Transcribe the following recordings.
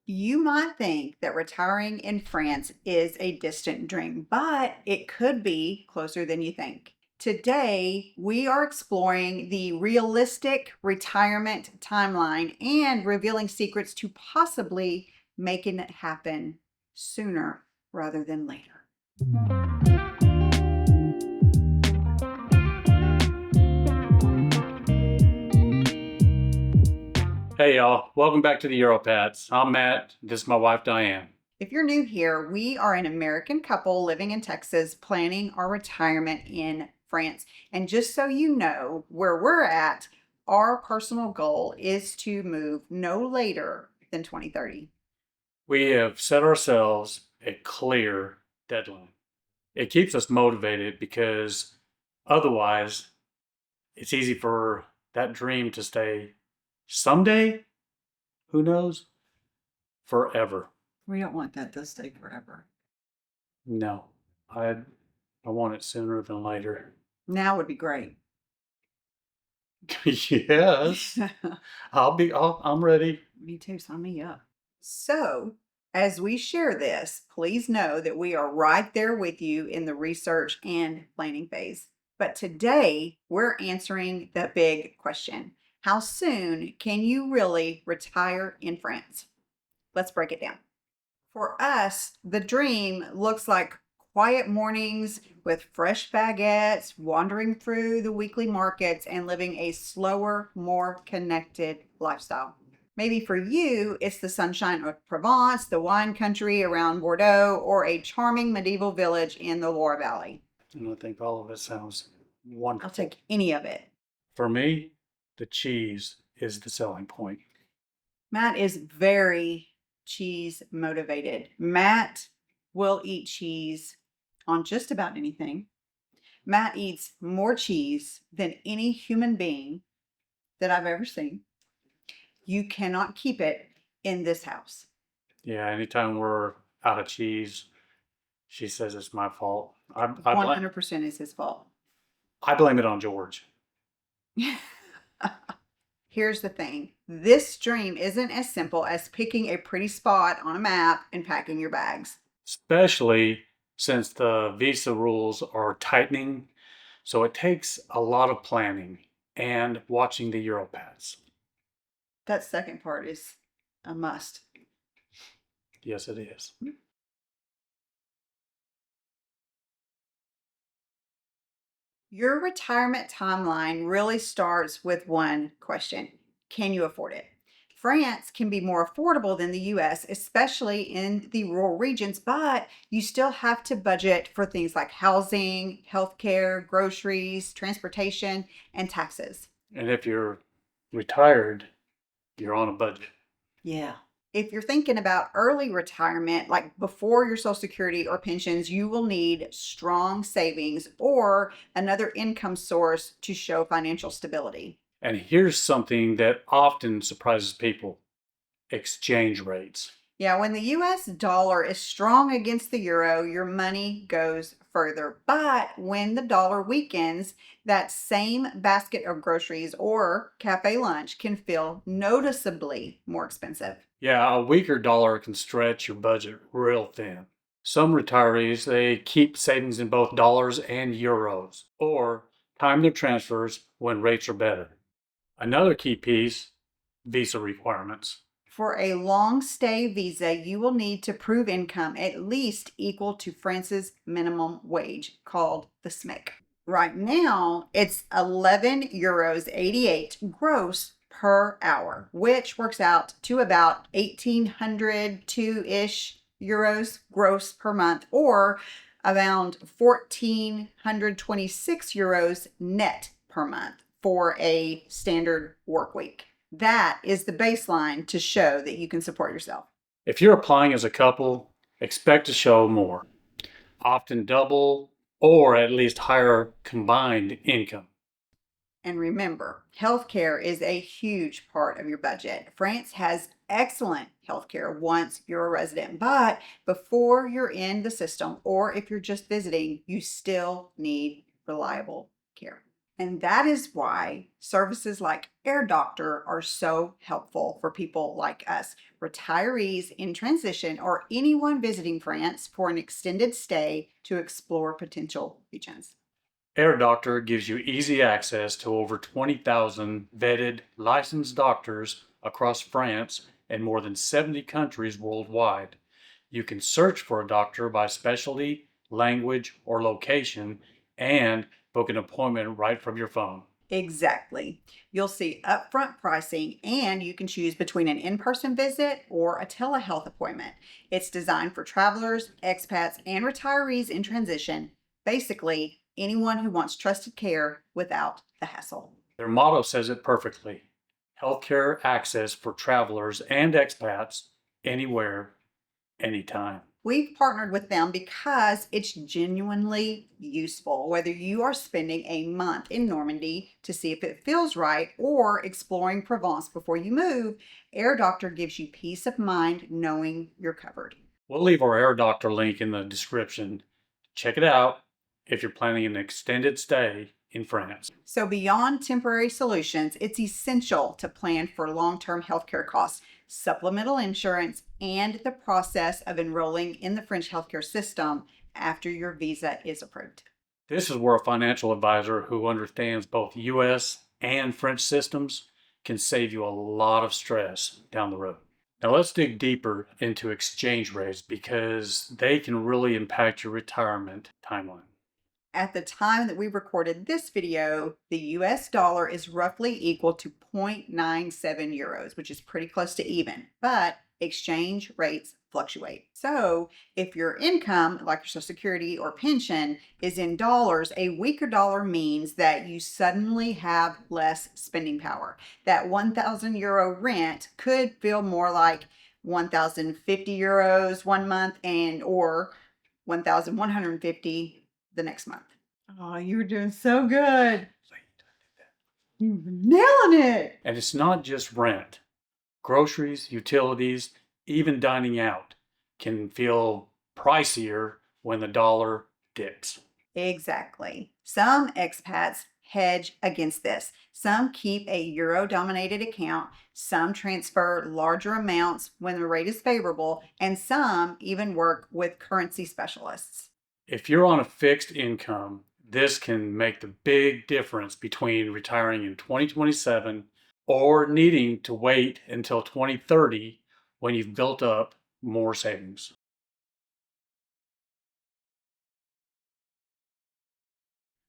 You might think that retiring in France is a distant dream, but it could be closer than you think. Today, we are exploring the realistic retirement timeline and revealing secrets to possibly making it happen sooner rather than later. Hey y'all, welcome back to the Europats. I'm Matt. This is my wife Diane. If you're new here, we are an American couple living in Texas planning our retirement in France. And just so you know where we're at, our personal goal is to move no later than 2030. We have set ourselves a clear deadline. It keeps us motivated because otherwise it's easy for that dream to stay someday, who knows, forever. We don't want that to stay forever. No, I I want it sooner than later. Now would be great. Yes, I'm ready. Me too, sign me up. So, as we share this, please know that we are right there with you in the research and planning phase. But today, we're answering the big question. How soon can you really retire in France? Let's break it down. For us, the dream looks like quiet mornings with fresh baguettes, wandering through the weekly markets, and living a slower, more connected lifestyle. Maybe for you, it's the sunshine of Provence, the wine country around Bordeaux, or a charming medieval village in the Loire Valley. And I think all of it sounds I'll wonderful. take any of it. For me, the cheese is the selling point. Matt is very cheese motivated. Matt will eat cheese on just about anything. Matt eats more cheese than any human being that I've ever seen. You cannot keep it in this house. Yeah, anytime we're out of cheese, she says it's my fault. I 100% is his fault. I blame it on George. Here's the thing. This dream isn't as simple as picking a pretty spot on a map and packing your bags. Especially since the visa rules are tightening, so it takes a lot of planning and watching the Europats. That second part is a must. Yes, it is. Your retirement timeline really starts with one question. Can you afford it? France can be more affordable than the US, especially in the rural regions, but you still have to budget for things like housing, healthcare, groceries, transportation, and taxes. And if you're retired, you're on a budget. Yeah. If you're thinking about early retirement, like before your Social Security or pensions, you will need strong savings or another income source to show financial stability. And here's something that often surprises people: exchange rates. Yeah, when the US dollar is strong against the euro, your money goes further. But when the dollar weakens, that same basket of groceries or cafe lunch can feel noticeably more expensive. Yeah, a weaker dollar can stretch your budget real thin. Some retirees, they keep savings in both dollars and euros or time their transfers when rates are better. Another key piece, visa requirements. For a long stay visa, you will need to prove income at least equal to France's minimum wage, called the SMIC. Right now, it's 11 euros 88 gross per hour, which works out to about 1802 ish euros gross per month, or around 1426 euros net per month for a standard work week. That is the baseline to show that you can support yourself. If you're applying as a couple, expect to show more, often double or at least higher combined income. And remember, healthcare is a huge part of your budget. France has excellent healthcare once you're a resident, but before you're in the system or if you're just visiting, you still need reliable care. And that is why services like Air Doctor are so helpful for people like us, retirees in transition, or anyone visiting France for an extended stay to explore potential regions. Air Doctor gives you easy access to over 20,000 vetted, licensed doctors across France and more than 70 countries worldwide. You can search for a doctor by specialty, language, or location and book an appointment right from your phone. Exactly. You'll see upfront pricing and you can choose between an in person visit or a telehealth appointment. It's designed for travelers, expats, and retirees in transition. Basically, anyone who wants trusted care without the hassle. Their motto says it perfectly: healthcare access for travelers and expats anywhere, anytime. We've partnered with them because it's genuinely useful, whether you are spending a month in Normandy to see if it feels right or exploring Provence before you move. Air Doctor gives you peace of mind knowing you're covered. We'll leave our Air Doctor link in the description. Check it out if you're planning an extended stay in France. So, beyond temporary solutions, it's essential to plan for long term healthcare costs, supplemental insurance, and the process of enrolling in the French healthcare system after your visa is approved. This is where a financial advisor who understands both US and French systems can save you a lot of stress down the road. Now let's dig deeper into exchange rates because they can really impact your retirement timeline. At the time that we recorded this video, the US dollar is roughly equal to 0.97 euros, which is pretty close to even, but exchange rates fluctuate. So if your income, like your Social Security or pension, is in dollars, a weaker dollar means that you suddenly have less spending power. That 1,000 euro rent could feel more like 1,050 euros one month and or 1,150 the next month. Oh, you were doing so good. You were nailing it. And it's not just rent. Groceries, utilities, even dining out can feel pricier when the dollar dips. Exactly. Some expats hedge against this. Some keep a euro dominated account, some transfer larger amounts when the rate is favorable, and some even work with currency specialists. If you're on a fixed income, this can make the big difference between retiring in 2027 or needing to wait until 2030 when you've built up more savings.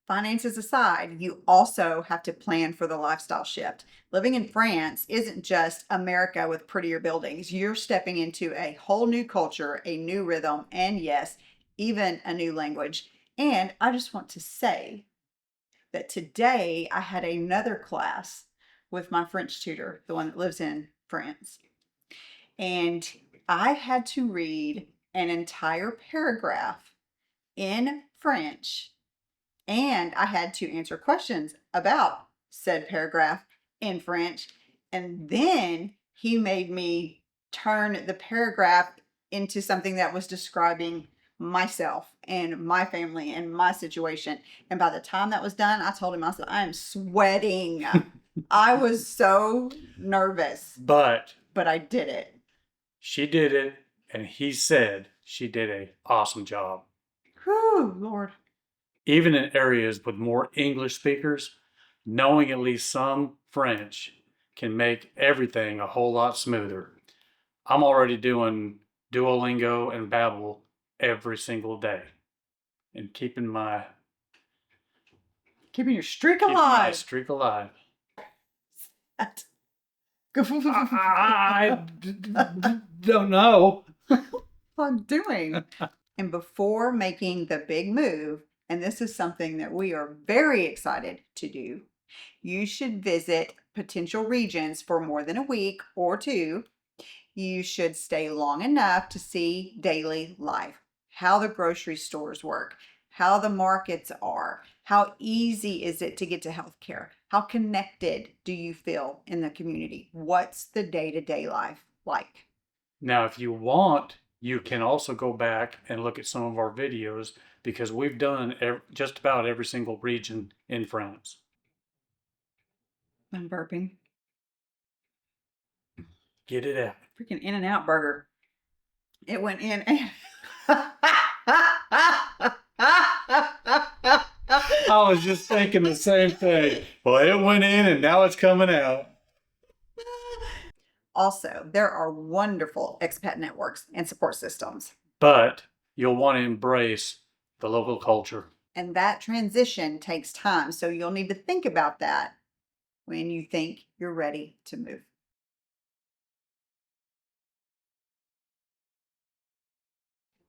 Finances aside, you also have to plan for the lifestyle shift. Living in France isn't just America with prettier buildings. You're stepping into a whole new culture, a new rhythm, and yes, even a new language. And I just want to say that today I had another class with my French tutor, the one that lives in France. And I had to read an entire paragraph in French and I had to answer questions about said paragraph in French. And then he made me turn the paragraph into something that was describing myself and my family and my situation. And by the time that was done, I told him, I said, I am sweating. I was so nervous, But but I did it. she did it, and he said she did an awesome job. Whew, Lord. Even in areas with more English speakers, knowing at least some French can make everything a whole lot smoother. I'm already doing Duolingo and Babbel every single day and Keeping your streak keeping my alive. streak alive. Don't know. I'm doing. And before making the big move, and this is something that we are very excited to do, you should visit potential regions for more than a week or two. You should stay long enough to see daily life, how the grocery stores work, how the markets are, how easy is it to get to healthcare, how connected do you feel in the community, what's the day-to-day life like. Now, if you want, you can also go back and look at some of our videos because we've done just about every single region in France. I'm burping. Get it out. Freaking In-N-Out burger. It went in and I was just thinking the same thing. Well, it went in and now it's coming out. Also, there are wonderful expat networks and support systems. But you'll want to embrace the local culture. And that transition takes time. So you'll need to think about that when you think you're ready to move.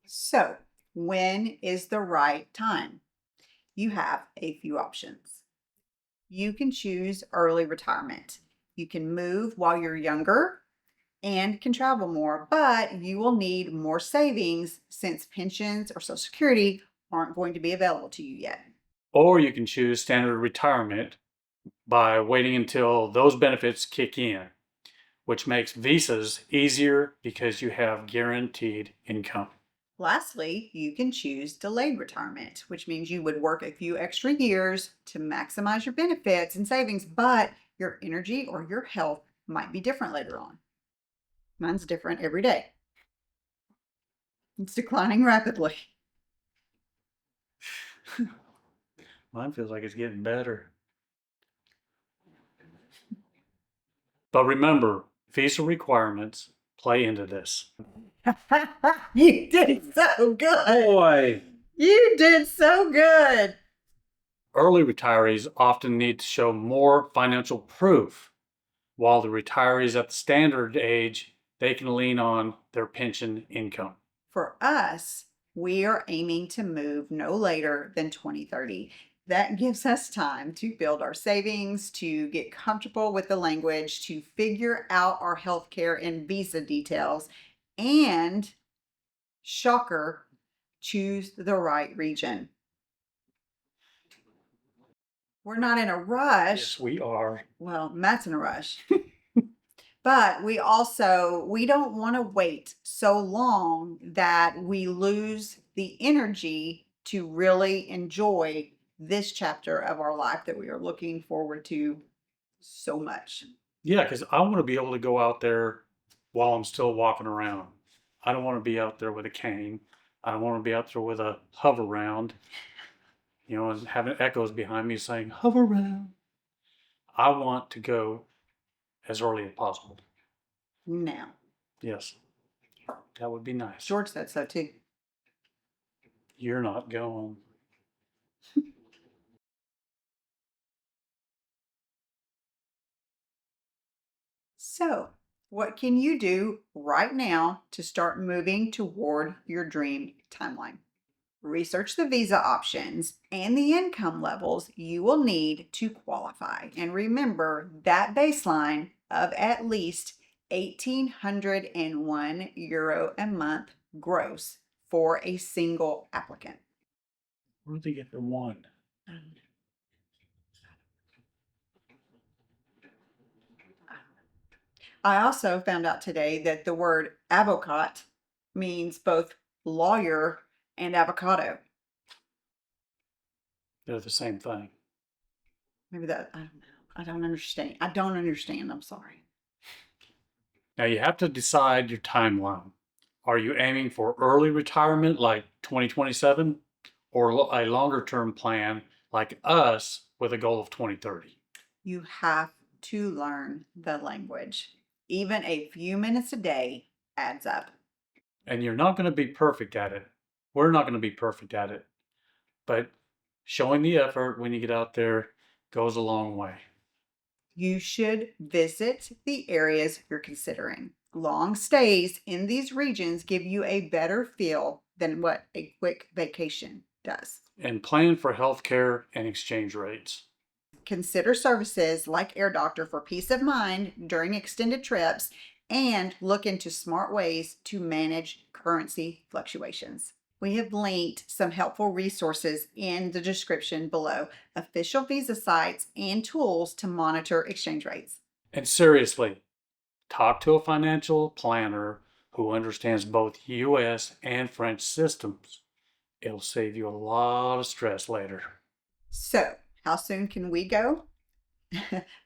So, when is the right time? You have a few options. You can choose early retirement. You can move while you're younger and can travel more, but you will need more savings since pensions or Social Security aren't going to be available to you yet. Or you can choose standard retirement by waiting until those benefits kick in, which makes visas easier because you have guaranteed income. Lastly, you can choose delayed retirement, which means you would work a few extra years to maximize your benefits and savings, but your energy or your health might be different later on. Mine's different every day. It's declining rapidly. Mine feels like it's getting better. But remember, visa requirements play into this. You did so good. Boy, You did so good. early retirees often need to show more financial proof, while the retirees at the standard age, they can lean on their pension income. For us, we are aiming to move no later than 2030. That gives us time to build our savings, to get comfortable with the language, to figure out our healthcare and visa details, and shocker, choose the right region. We're not in a rush. Yes, we are. Well, Matt's in a rush. But we don't want to wait so long that we lose the energy to really enjoy this chapter of our life that we are looking forward to so much. Yeah, because I want to be able to go out there while I'm still walking around. I don't want to be out there with a cane. I don't want to be out there with a hover round, and having echoes behind me saying, hover round. I want to go as early as possible. Now, Yes, that would be nice. George said so too. You're not going. So, what can you do right now to start moving toward your dream timeline? Research the visa options and the income levels you will need to qualify. And remember that baseline of at least €1,801 a month gross for a single applicant. Where do they get the one? I also found out today that the word avocat means both lawyer and avocado. They're the same thing. Maybe that, I don't know. I don't understand. I don't understand. I'm sorry. Now you have to decide your timeline. Are you aiming for early retirement like 2027 or a longer term plan like us with a goal of 2030? You have to learn the language. Even a few minutes a day adds up. And you're not going to be perfect at it. We're not going to be perfect at it. But showing the effort when you get out there goes a long way. You should visit the areas you're considering. Long stays in these regions give you a better feel than what a quick vacation does. And plan for healthcare and exchange rates. Consider services like Air Doctor for peace of mind during extended trips and look into smart ways to manage currency fluctuations. We have linked some helpful resources in the description below, official visa sites and tools to monitor exchange rates. And seriously, talk to a financial planner who understands both US and French systems. It'll save you a lot of stress later. So, how soon can we go?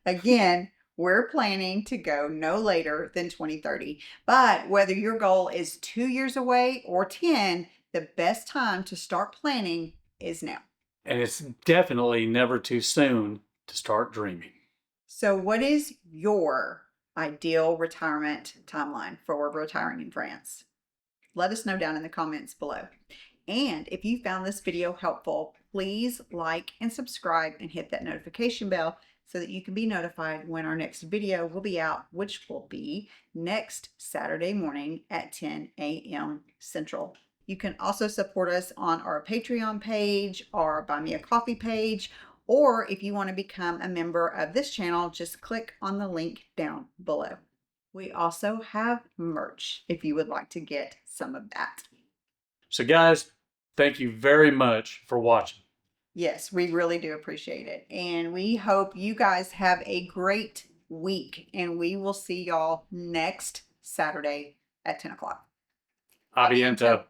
Again, we're planning to go no later than 2030. But whether your goal is 2 years away or 10, the best time to start planning is now. And it's definitely never too soon to start dreaming. So, what is your ideal retirement timeline for retiring in France? Let us know down in the comments below. And if you found this video helpful, please like and subscribe and hit that notification bell so that you can be notified when our next video will be out, which will be next Saturday morning at 10 a.m. Central. You can also support us on our Patreon page, our Buy Me a Coffee page, or if you want to become a member of this channel, just click on the link down below. We also have merch if you would like to get some of that. So, guys, thank you very much for watching. Yes, we really do appreciate it. And we hope you guys have a great week. And we will see y'all next Saturday at 10 o'clock. Aviento.